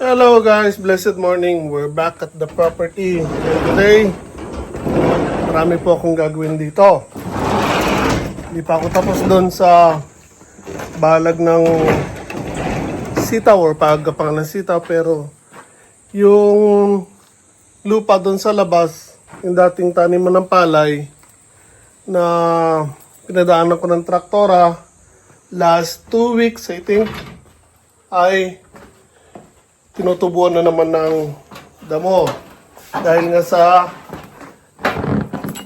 Hello guys, blessed morning. We're back at the property. And today, marami po akong gagawin dito. Hindi pa ako tapos doon sa balag ng sitaw or paggapangan ng sitaw, pero yung lupa doon sa labas, yung dating taniman ng palay na pinadaanan ko ng traktora last 2 weeks, I think, ay tinutubuan na naman ng damo. Dahil nga sa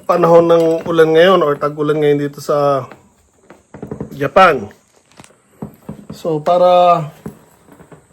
panahon ng ulan ngayon or tag-ulan ngayon dito sa Japan. So para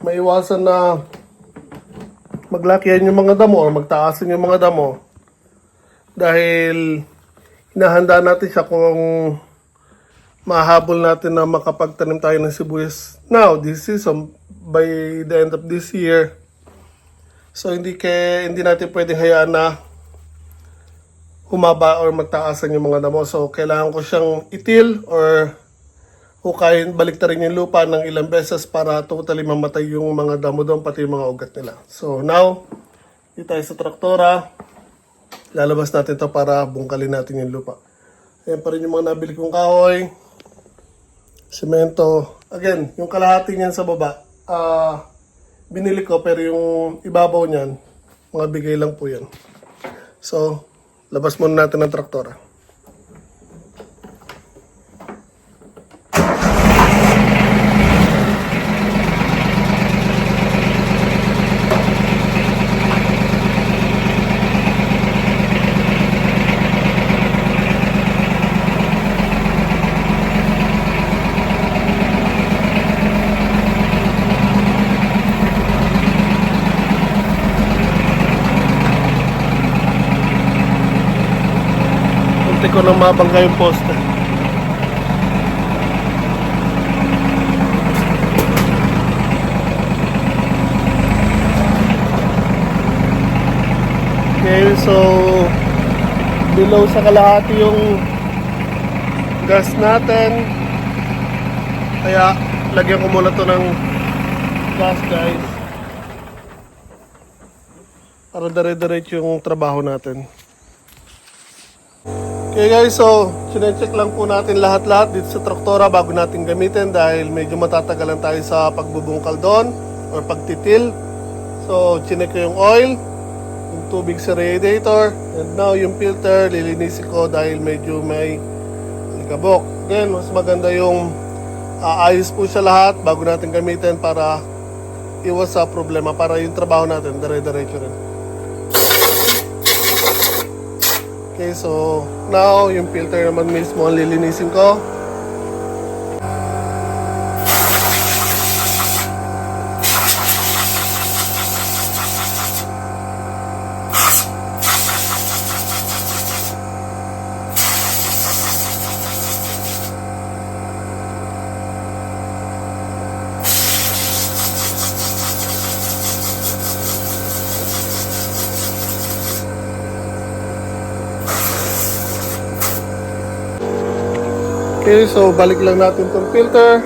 maiwasan na maglakihan yung mga damo or magtaasin yung mga damo, dahil hinahanda natin siya kung mahabol natin na makapagtanim tayo ng sibuyas now, this season, by the end of this year. So hindi natin pwedeng hayaan na humaba or magtaasan yung mga damo. So kailangan ko siyang itil or hukayin, baliktarin yung lupa ng ilang beses para totally mamatay yung mga damo doon, pati yung mga ugat nila. So now, dito tayo sa traktora. Lalabas natin to para bungkalin natin yung lupa. Ayan pa rin yung mga nabili kong kahoy, semento. Again, yung kalahati niyan sa baba, binili ko, pero yung ibabaw niyan, mga bigay lang po yan. So, labas muna natin ang traktora. Hindi ko nang mabangga yung poste. Okay, so below sa kalahati yung gas natin. Kaya lagyan ko muna to ng gas, guys, para dire-diretso yung trabaho natin. Okay guys, so chinecheck lang po natin lahat-lahat dito sa traktora bago natin gamitin, dahil medyo matatagalan tayo sa pagbubungkal doon or pagtitil. So chineck ko yung oil, yung tubig sa radiator, and now yung filter lilinisin ko dahil medyo may alikabok. Then mas maganda yung ayos po siya lahat bago natin gamitin para iwas sa problema, para yung trabaho natin dire-diretso rin. Okay, so now yung filter naman mismo ang lilinisin ko. Okay, so balik lang natin itong filter.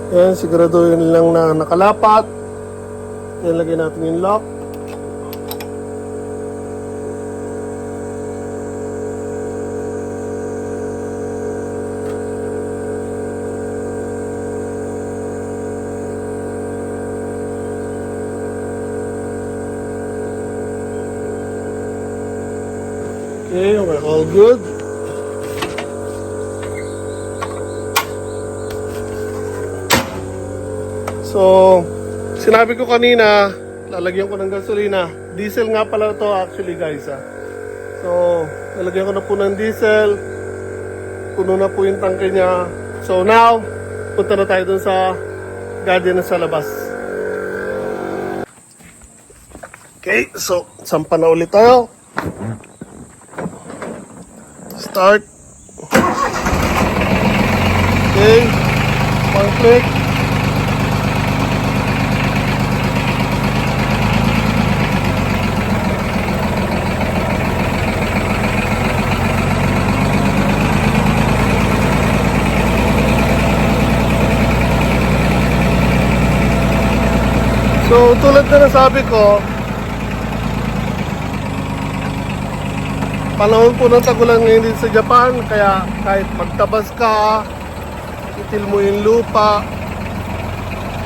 Yan, siguraduhin lang na nakalapat. Yan, lagyan natin yung lock. Okay, we're all good. So, sinabi ko kanina, lalagyan ko ng gasolina. Diesel nga pala to actually, guys. So, lalagyan ko na po ng diesel. Puno na po yung tangke niya. So now, punta na tayo dun sa garden na sa labas. Okay, so sampa na ulit tayo. Start. Okay, one click. So, tulad na nasabi ko, panahon po ng tagulan ngayon din sa Japan, kaya kahit magtabas ka, itil mo yung lupa,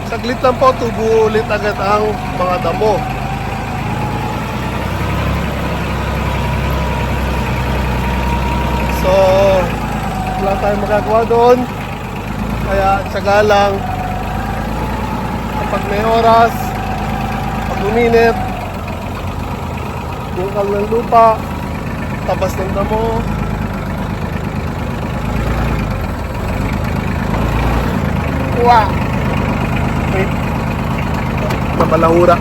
saglit lang po, tubo ulit agad ang mga damo. So, wala tayong magagawa doon, kaya tsaga lang. Kapag may oras, pag uminit, bungkal ng lupa, tabas ng damo, wow! Wait, nabalahura.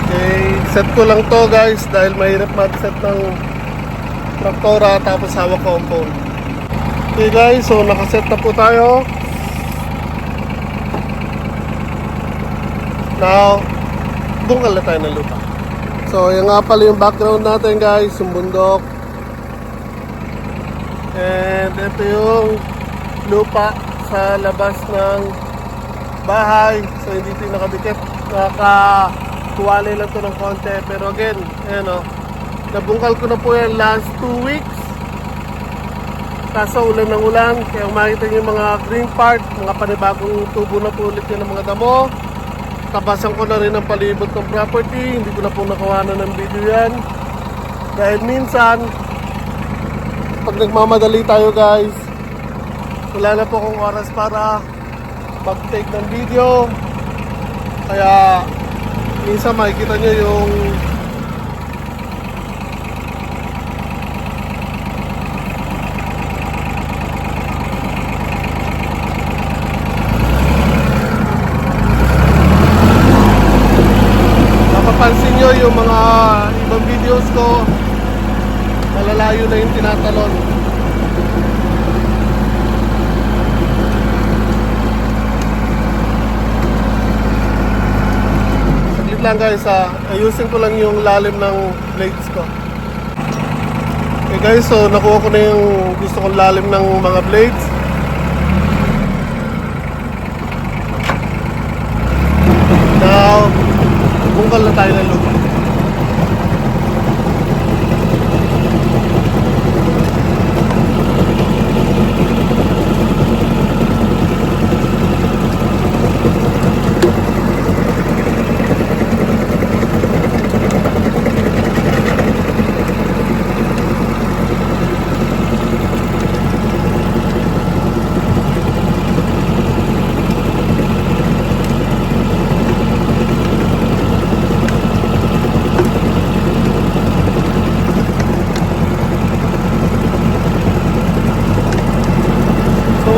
Okay, set ko lang to guys dahil mahirap mag-set ng traktora tapos hawak ko ang phone. Okay guys, so nakaset na po tayo. Now, bungkal na tayo ng lupa. So, yan nga pala yung background natin guys, yung bundok. And ito yung lupa sa labas ng bahay. So, hindi ito nakadikit. Nakakuwalay lang ito ng konti. Pero again, ayan o. Nabungkal ko na po yan last 2 weeks. Kaso ulan ng ulan. Kaya makita nyo yung mga green part, mga panibagong tubo na po ulit yun ng mga damo. Tabasan ko na rin ang palibot ng property. Hindi ko na po nakawanan ng video yan. Dahil minsan, pag nagmamadali tayo guys, wala na po akong oras para mag-take ng video. Kaya, minsan makikita nyo yung pansin nyo yung mga ibang videos ko, malalayo na yung tinatalon. Saglit lang guys, ayusin ko lang yung lalim ng blades ko. Okay guys, so nakuha ko na yung gusto kong lalim ng mga blades. Now, bungkal na tayo ng lupa.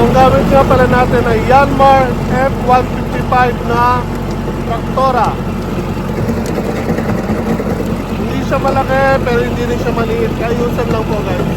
Ang gamit nga pala natin ay Yanmar F155 na traktora. Hindi siya malaki pero hindi rin siya maliit. Ayusan lang po guys.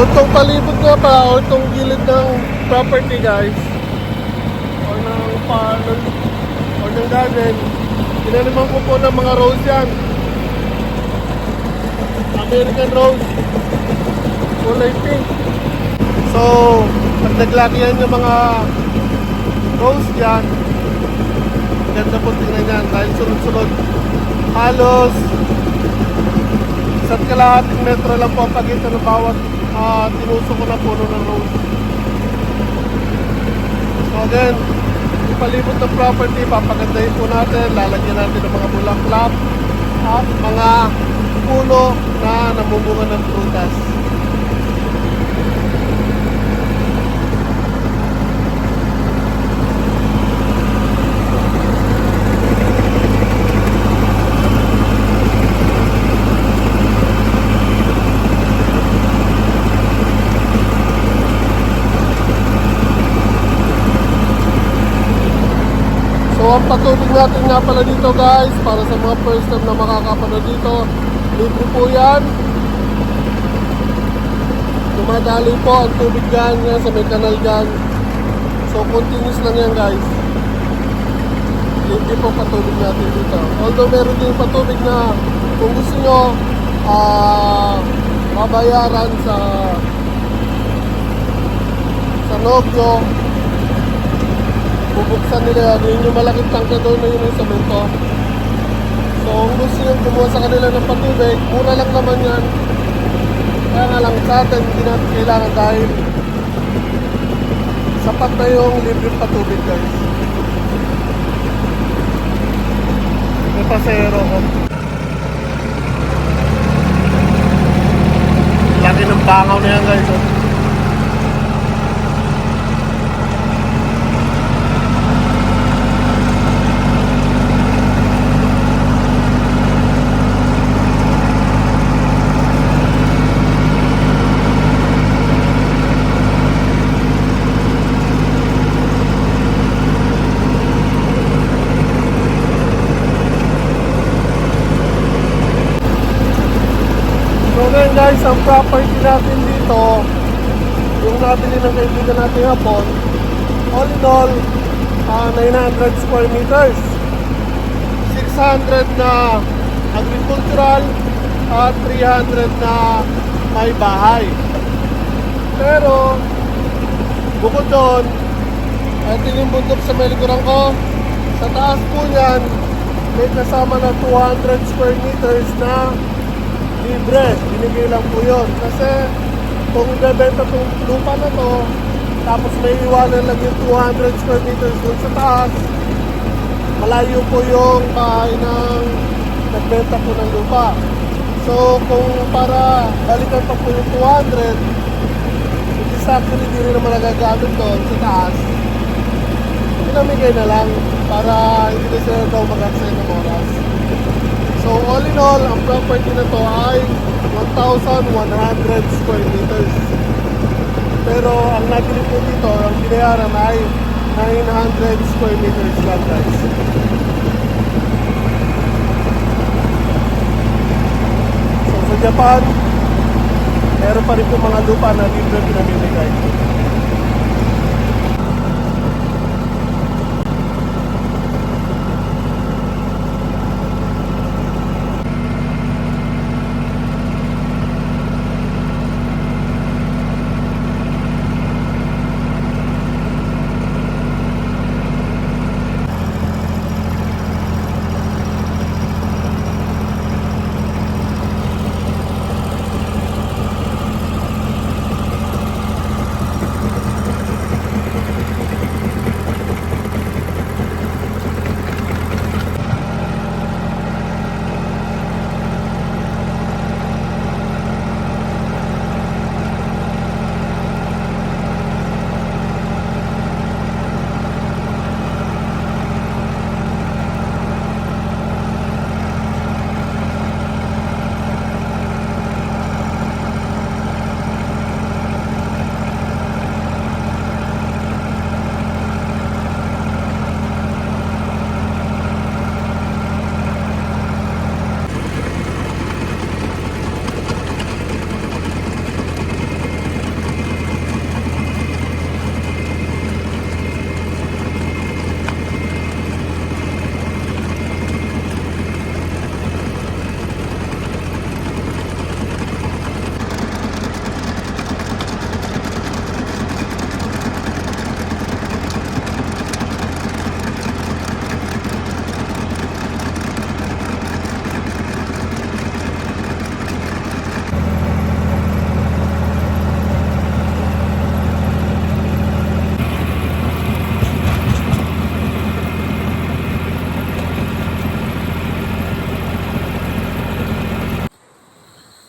itong palibot nga pala o itong gilid ng property guys o ng farm o ng garden, tinaniman ko po ng mga rose yan. American rose, kulay pink. So, pag naglaki yung mga rose dyan, ganda po tingnan yan dahil sunod-sunod. Halos isa't kalahating metro lang po ang pagitan ng bawat tinusok ko na puno ng rose. So again, ipalibot ng property, papagandahin po natin, lalagyan natin ng mga bulaklak at mga puno na namumunga ng prutas. So ang patubig natin nga pala dito guys, para sa mga first time na makakapanood dito, libre po yan. Dumadali po ang tubig dyan sa may kanal dyan. So continuous lang yan guys. Libre po patubig natin dito. Although meron din patubig na kung gusto nyo mabayaran sa Nogyo, bubuksan nila yun yung malaking tangke doon na yun yung semento. So kung gusto nyo kumuha sa kanila ng patubig, mura lang naman yan. Kaya nga lang sa atin, hindi natin kailangan dahil sapat na yung libre patubig guys. May pasero ko. Laki ng bangaw na yan guys. Oh. So ngayon guys, ang property natin dito, yung nabili ng kaibigan natin hapon, all in all, 900 square meters. 600 na agricultural at 300 na may bahay. Pero, bukod doon, ito yung bundok sa may likuran ko. Sa taas po yan, may kasama na 200 square meters na libre, binigay lang po yun. Kasi kung ibebenta itong lupa na to, tapos may iwanan lang yung 200 square meters doon sa taas, malayo po yung bahay ng nagbenta po ng lupa. So kung para balikan pa po yung 200, which is actually hindi rin naman nagagamit doon sa taas, pinamigay na lang para hindi na sila daw mag-aksaya ng oras. So all in all, ang property na to ay 1,100 square meters. Pero ang nabili po dito, ang binayaran ay 900 square meters lang guys. So sa Japan, meron pa rin po mga lupa na libre pinamimigay.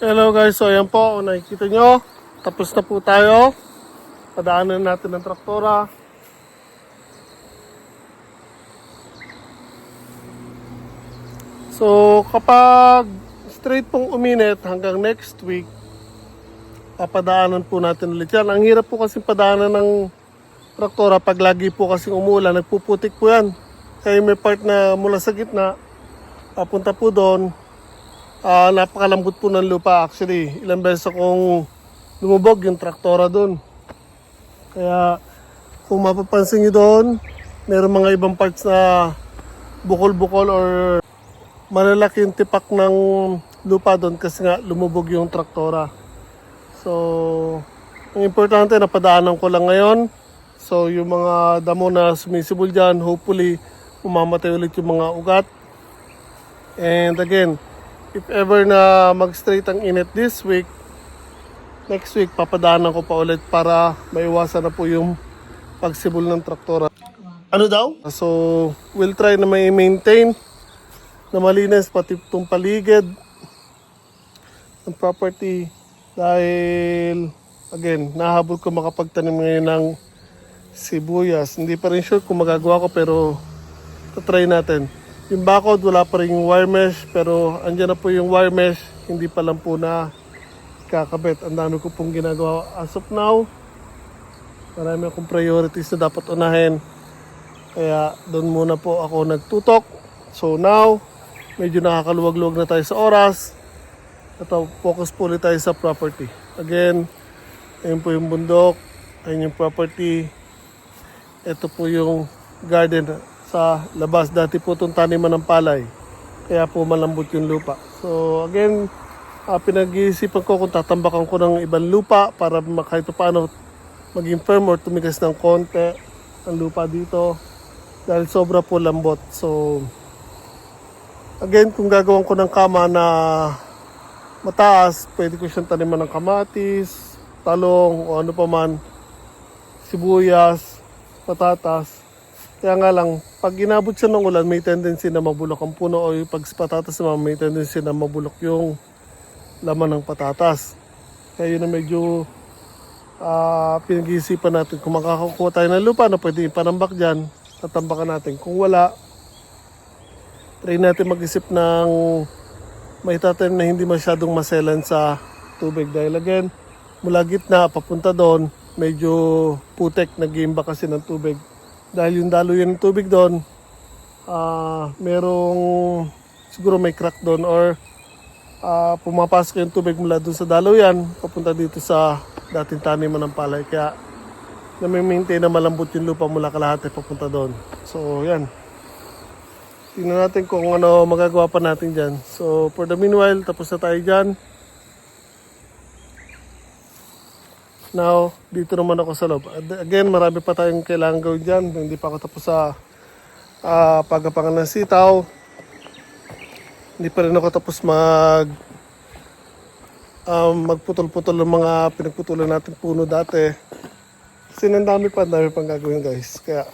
Hello guys, so ayan po, nakikita nyo, tapos na po tayo. Padaanan natin ng traktora. So kapag straight pong uminit hanggang next week, papadaanan po natin ulit yan. Ang hirap po kasi padaanan ng traktora pag lagi po kasing umulan, nagpuputik po yan. Kaya may part na mula sa gitna, papunta po doon. Napakalambot po ng lupa actually. Ilang beses akong lumubog yung traktora doon. Kaya kung mapapansin nyo doon, meron mga ibang parts na bukol-bukol or malalaki yung tipak ng lupa doon kasi nga lumubog yung traktora. So, ang importante na padaanan ko lang ngayon. So, yung mga damo na sumisibol dyan, hopefully, umamatay ulit yung mga ugat. And again, if ever na mag-straight ang init this week, next week, papadaanan ko pa ulit para maiwasan na po yung pagsibol ng traktora. Ano daw? So, we'll try na may maintain na malinis pati itong paligid ng property dahil, again, nahabol ko makapagtanim ngayon ng sibuyas. Hindi pa rin sure kung magagawa ko pero tatry natin. Yung bakod, wala pa rin yung wire mesh, pero andyan na po yung wire mesh, hindi pa lang po na kakabit. Ang dami ko pong ginagawa as of now. Marami akong priorities na dapat unahin. Kaya doon muna po ako nagtutok. So now, medyo nakakaluwag-luwag na tayo sa oras. Ito, focus po ulit tayo sa property. Again, ayun po yung bundok, ayun yung property. Ito po yung garden sa labas. Dati po itong taniman ng palay. Kaya po malambot yung lupa. So again, pinag-iisipan ko kung tatambakan ko ng ibang lupa para kahit paano maging firm or tumigas ng konti ang lupa dito. Dahil sobra po lambot. So again, kung gagawin ko ng kama na mataas, pwede ko siyang taniman ng kamatis, talong, o ano pa man, sibuyas, patatas. Kaya nga lang, pag inabot siya ng ulan, may tendency na mabulok ang puno o pag patatas naman, may tendency na mabulok yung laman ng patatas. Kaya yun na medyo pinag-iisipan natin. Kung makakakuha tayo ng lupa na pwede ipanambak dyan, tatambakan natin. Kung wala, try natin mag-isip ng may tatanim na hindi masyadong maselan sa tubig. Dahil again, mula gitna, papunta doon, medyo putek, nag-iimba kasi ng tubig. Dahil yung daluyan ng tubig doon, merong siguro may crack doon or pumapasok yung tubig mula doon sa daluyan, papunta dito sa dating taniman ng palay. Kaya nami-maintain na malambot yung lupa mula kalahati papunta doon. So yan. Tingnan natin kung ano magagawa pa natin dyan. So for the meanwhile, tapos na tayo dyan. Now, dito naman ako sa loob. Again, marami pa tayong kailangan gawin dyan. Hindi pa ako tapos sa paggapangan ng sitaw. Hindi pa rin ako tapos magputol-putol ng mga pinagputulan natin puno dati. Kasi ang dami pang gagawin guys. Kaya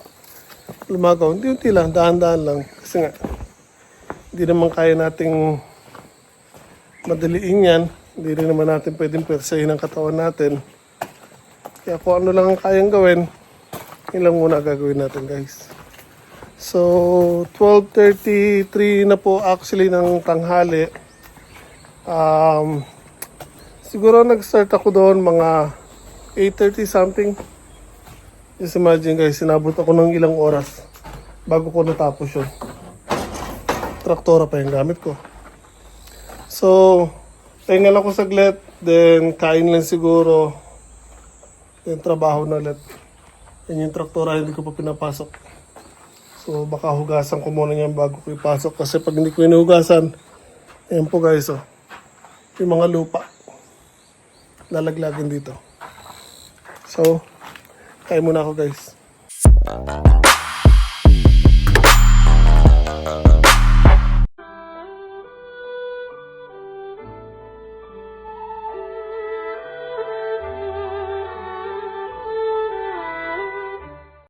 lumagaw. Unti-unti lang, dahan-dahan lang. Kasi nga, hindi naman kaya nating madaliin yan. Hindi rin naman natin pwedeng persahin ang katawan natin. Kaya kung ano lang ang kayang gawin, yun lang muna gagawin natin guys. So, 12:33 na po actually ng tanghali. Siguro nag-start ako doon mga 8:30 something. Just imagine guys, sinabot ako ng ilang oras bago ko natapos yun. Traktora pa yung gamit ko. So, pahinga lang ko saglit, then kain lang siguro. Yung trabaho na ulit. Yan yung traktora, hindi ko pa pinapasok. So baka hugasan ko muna yan bago ko ipasok. Kasi pag hindi ko inuhugasan, ayan po guys, oh, yung mga lupa lalaglagin dito. So, kain muna ako guys.